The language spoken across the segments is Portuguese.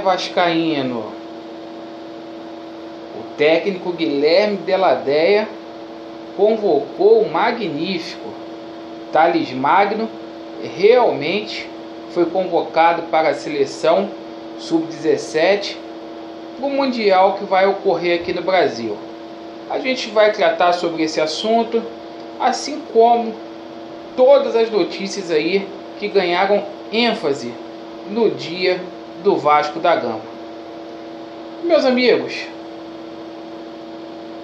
vascaíno, o técnico Guilherme Della Deia convocou o magnífico Thales Magno. Realmente foi convocado para a seleção sub-17 para o Mundial que vai ocorrer aqui no Brasil. A gente vai tratar sobre esse assunto, assim como todas as notícias aí que ganharam ênfase no dia do Vasco da Gama. Meus amigos,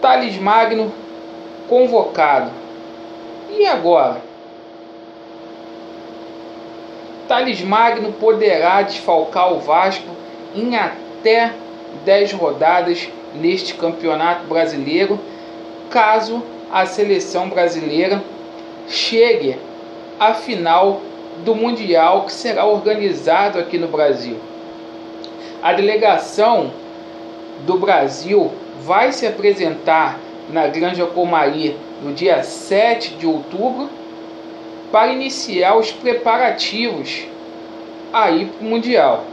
Thales Magno convocado. E agora? Thales Magno poderá desfalcar o Vasco em até 10 rodadas neste Campeonato Brasileiro, caso a seleção brasileira chegue à final do Mundial que será organizado aqui no Brasil. A delegação do Brasil vai se apresentar na Granja Comari no dia 7 de outubro para iniciar os preparativos aí para o Mundial.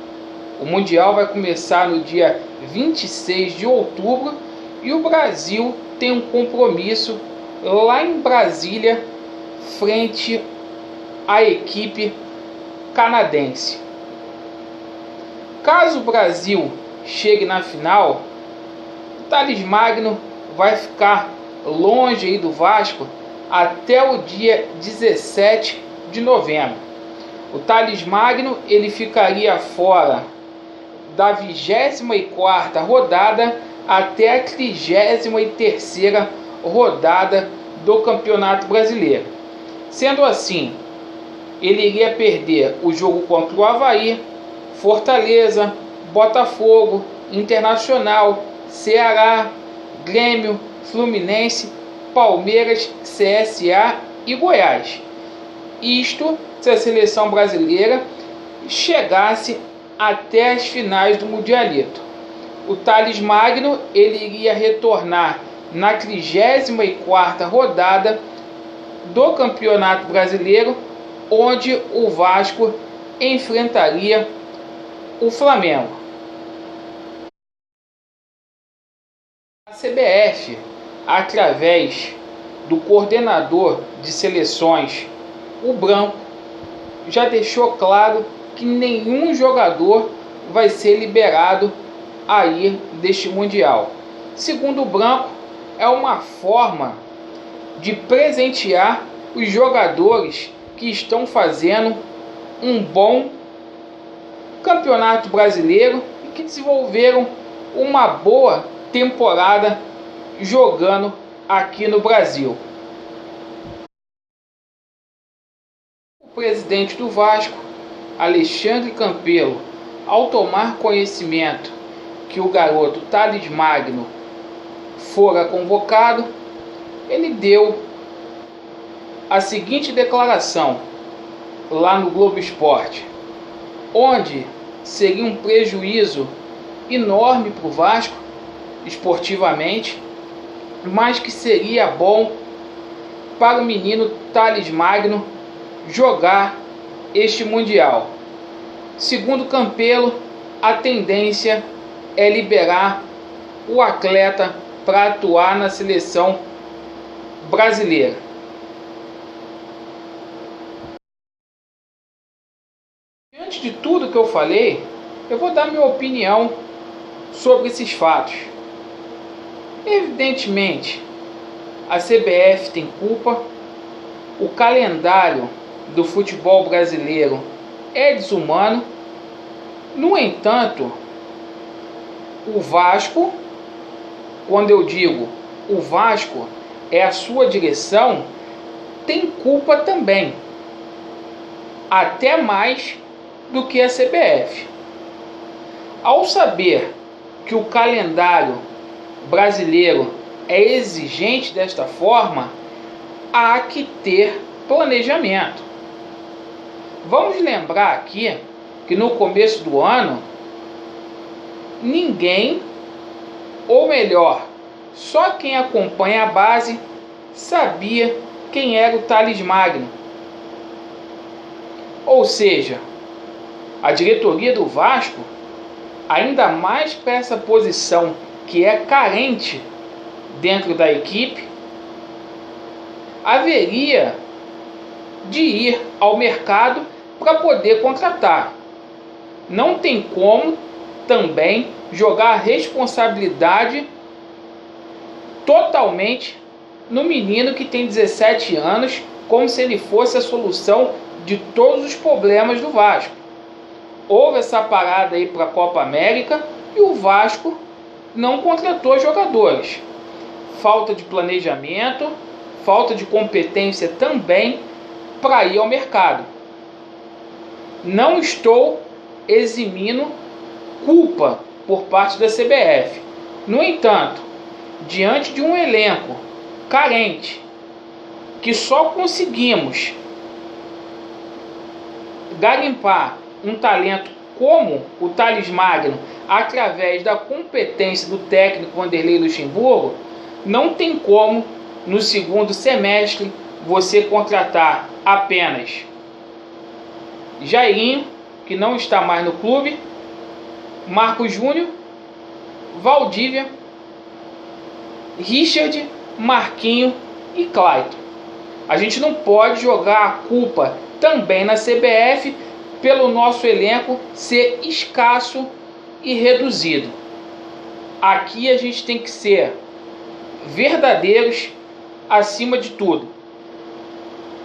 O Mundial vai começar no dia 26 de outubro e o Brasil tem um compromisso lá em Brasília frente à equipe canadense. Caso o Brasil chegue na final, o Thales Magno vai ficar longe aí do Vasco até o dia 17 de novembro. O Thales Magno ele ficaria fora da 24ª rodada até a 33ª rodada do Campeonato Brasileiro. Sendo assim, ele iria perder o jogo contra o Avaí, Fortaleza, Botafogo, Internacional, Ceará, Grêmio, Fluminense, Palmeiras, CSA e Goiás. Isto se a seleção brasileira chegasse até as finais do Mundialito. O Thales Magno ele iria retornar na 34ª rodada do Campeonato Brasileiro, onde o Vasco enfrentaria o Flamengo. A CBF, através do coordenador de seleções, o Branco, já deixou claro que nenhum jogador vai ser liberado aí deste Mundial. Segundo o Branco, é uma forma de presentear os jogadores que estão fazendo um bom Campeonato Brasileiro e que desenvolveram uma boa temporada jogando aqui no Brasil. O presidente do Vasco, Alexandre Campelo, ao tomar conhecimento que o garoto Thales Magno fora convocado, ele deu a seguinte declaração lá no Globo Esporte, onde seria um prejuízo enorme para o Vasco esportivamente, mas que seria bom para o menino Thales Magno jogar este Mundial. Segundo Campelo, a tendência é liberar o atleta para atuar na seleção brasileira. Diante de tudo que eu falei, eu vou dar minha opinião sobre esses fatos. Evidentemente, a CBF tem culpa, o calendário do futebol brasileiro é desumano. No entanto, o Vasco, quando eu digo o Vasco, é a sua direção, tem culpa também, até mais do que a CBF. Ao saber que o calendário brasileiro é exigente desta forma, há que ter planejamento. Vamos lembrar aqui que no começo do ano, ninguém, ou melhor, só quem acompanha a base, sabia quem era o Thales Magno. Ou seja, a diretoria do Vasco ainda mais para essa posição que é carente dentro da equipe, haveria de ir ao mercado para poder contratar. Não tem como também jogar a responsabilidade totalmente no menino que tem 17 anos, como se ele fosse a solução de todos os problemas do Vasco. Houve essa parada aí para a Copa América e o Vasco não contratou jogadores. Falta de planejamento, falta de competência também para ir ao mercado. Não estou eximindo culpa por parte da CBF. No entanto, diante de um elenco carente, que só conseguimos garimpar um talento como o Thales Magno através da competência do técnico Vanderlei Luxemburgo, não tem como no segundo semestre você contratar apenas Jairinho, que não está mais no clube, Marcos Júnior, Valdívia, Richard, Marquinho e Clayton. A gente não pode jogar a culpa também na CBF pelo nosso elenco ser escasso e reduzido. Aqui a gente tem que ser verdadeiros acima de tudo.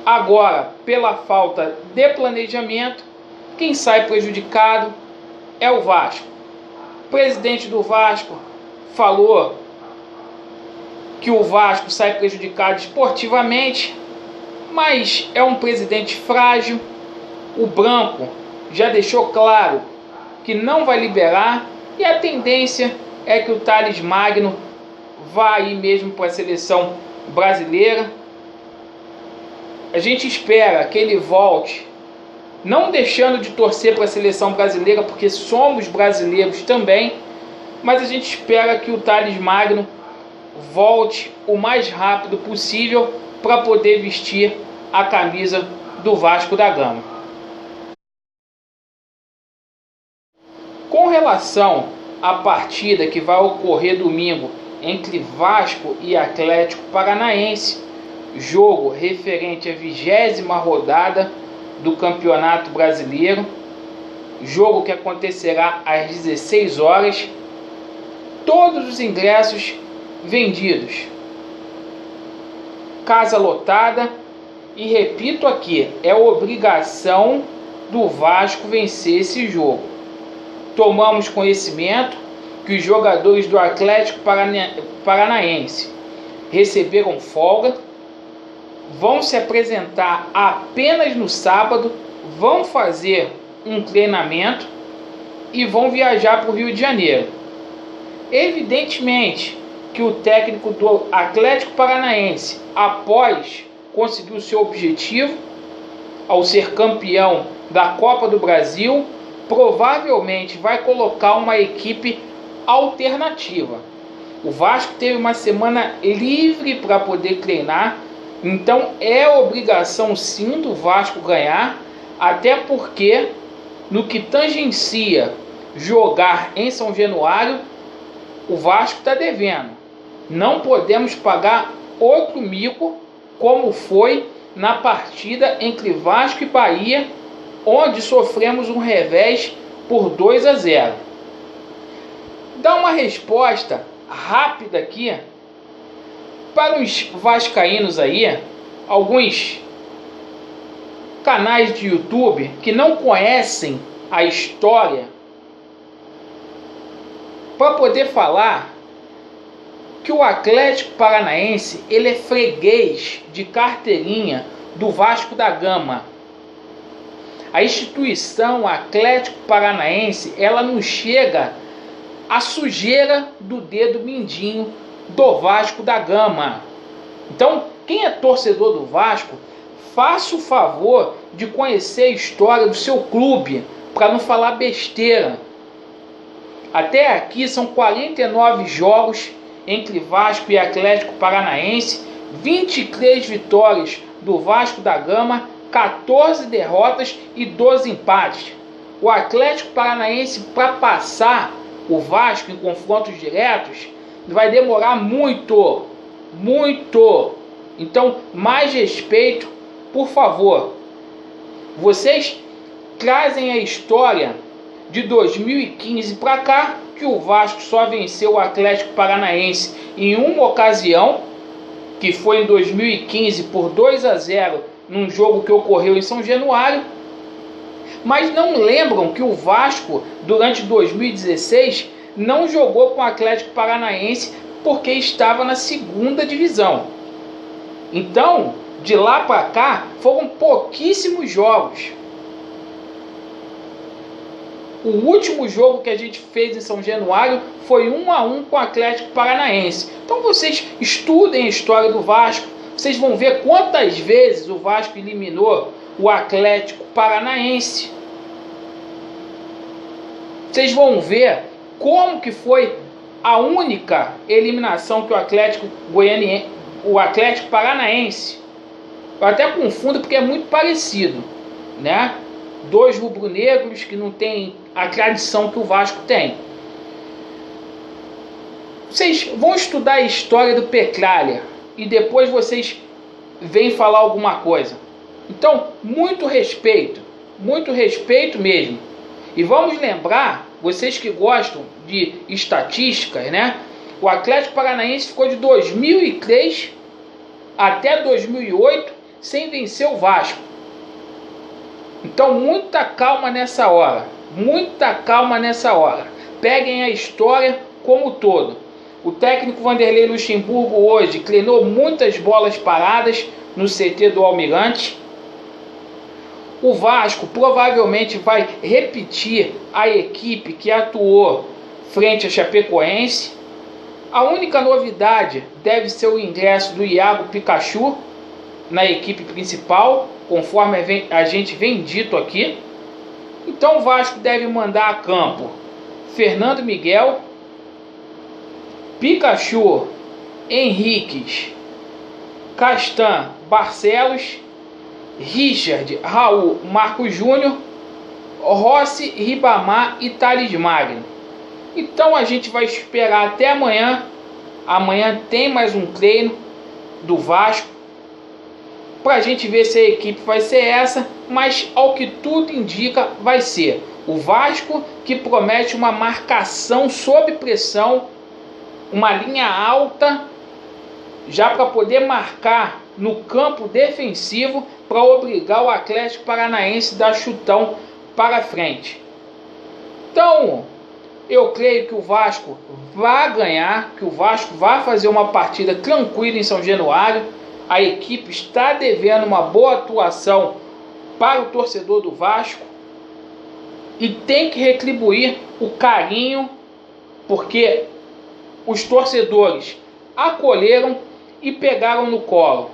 Agora, pela falta de planejamento, quem sai prejudicado é o Vasco. O presidente do Vasco falou que o Vasco sai prejudicado esportivamente, mas é um presidente frágil. O Branco já deixou claro que não vai liberar e a tendência é que o Thales Magno vá aí mesmo para a seleção brasileira. A gente espera que ele volte, não deixando de torcer para a seleção brasileira, porque somos brasileiros também, mas a gente espera que o Thales Magno volte o mais rápido possível para poder vestir a camisa do Vasco da Gama. Com relação à partida que vai ocorrer domingo entre Vasco e Atlético Paranaense, jogo referente à 20ª rodada do Campeonato Brasileiro, jogo que acontecerá às 16 horas, todos os ingressos vendidos, casa lotada, e repito aqui, é obrigação do Vasco vencer esse jogo. Tomamos conhecimento que os jogadores do Atlético Paranaense receberam folga, vão se apresentar apenas no sábado, vão fazer um treinamento e vão viajar para o Rio de Janeiro. Evidentemente que o técnico do Atlético Paranaense, após conseguir o seu objetivo, ao ser campeão da Copa do Brasil, provavelmente vai colocar uma equipe alternativa. O Vasco teve uma semana livre para poder treinar, então é obrigação sim do Vasco ganhar, até porque no que tangencia jogar em São Januário, o Vasco está devendo. Não podemos pagar outro mico como foi na partida entre Vasco e Bahia, onde sofremos um revés por 2-0. Dá uma resposta rápida aqui para os vascaínos aí, alguns canais de YouTube que não conhecem a história, para poder falar que o Atlético Paranaense ele é freguês de carteirinha do Vasco da Gama. A instituição Atlético Paranaense, ela não chega à sujeira do dedo mindinho do Vasco da Gama. Então, quem é torcedor do Vasco, faça o favor de conhecer a história do seu clube, para não falar besteira. Até aqui são 49 jogos entre Vasco e Atlético Paranaense, 23 vitórias do Vasco da Gama, 14 derrotas e 12 empates. o Atlético Paranaense, para passar o Vasco em confrontos diretos, vai demorar muito. Então, mais respeito, por favor. Vocês trazem a história de 2015 para cá, que o Vasco só venceu o Atlético Paranaense em uma ocasião, que foi em 2015 por 2-0, num jogo que ocorreu em São Januário. Mas não lembram que o Vasco, durante 2016, não jogou com o Atlético Paranaense porque estava na segunda divisão. Então, de lá para cá, foram pouquíssimos jogos. O último jogo que a gente fez em São Januário foi 1-1 com o Atlético Paranaense. Então vocês estudem a história do Vasco, vocês vão ver quantas vezes o Vasco eliminou o Atlético Paranaense. Vocês vão ver como que foi a única eliminação que o Atlético Paranaense, eu até confundo porque é muito parecido, né? Dois rubro-negros que não tem a tradição que o Vasco tem. Vocês vão estudar a história do Petralha e depois vocês vêm falar alguma coisa. Então, muito respeito mesmo. E vamos lembrar, vocês que gostam de estatísticas, né? O Atlético Paranaense ficou de 2003 até 2008 sem vencer o Vasco. Então, muita calma nessa hora. Peguem a história como um todo. O técnico Vanderlei Luxemburgo hoje treinou muitas bolas paradas no CT do Almirante. O Vasco provavelmente vai repetir a equipe que atuou frente a Chapecoense. A única novidade deve ser o ingresso do Iago Pikachu na equipe principal, conforme a gente vem dito aqui. Então o Vasco deve mandar a campo Fernando Miguel, Pikachu, Henriques, Castan, Barcelos, Richard, Raul, Marcos Júnior, Rossi, Ribamar e Thales Magno. Então a gente vai esperar até amanhã. Amanhã tem mais um treino do Vasco para a gente ver se a equipe vai ser essa, mas ao que tudo indica vai ser o Vasco, que promete uma marcação sob pressão, uma linha alta, já para poder marcar no campo defensivo para obrigar o Atlético Paranaense a dar chutão para frente. Então, eu creio que o Vasco vai ganhar, que o Vasco vai fazer uma partida tranquila em São Januário. A equipe está devendo uma boa atuação para o torcedor do Vasco e tem que retribuir o carinho, porque os torcedores acolheram e pegaram no colo.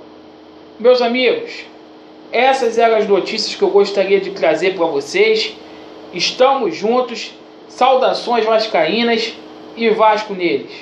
Meus amigos, essas eram as notícias que eu gostaria de trazer para vocês. Estamos juntos, saudações vascaínas e Vasco neles.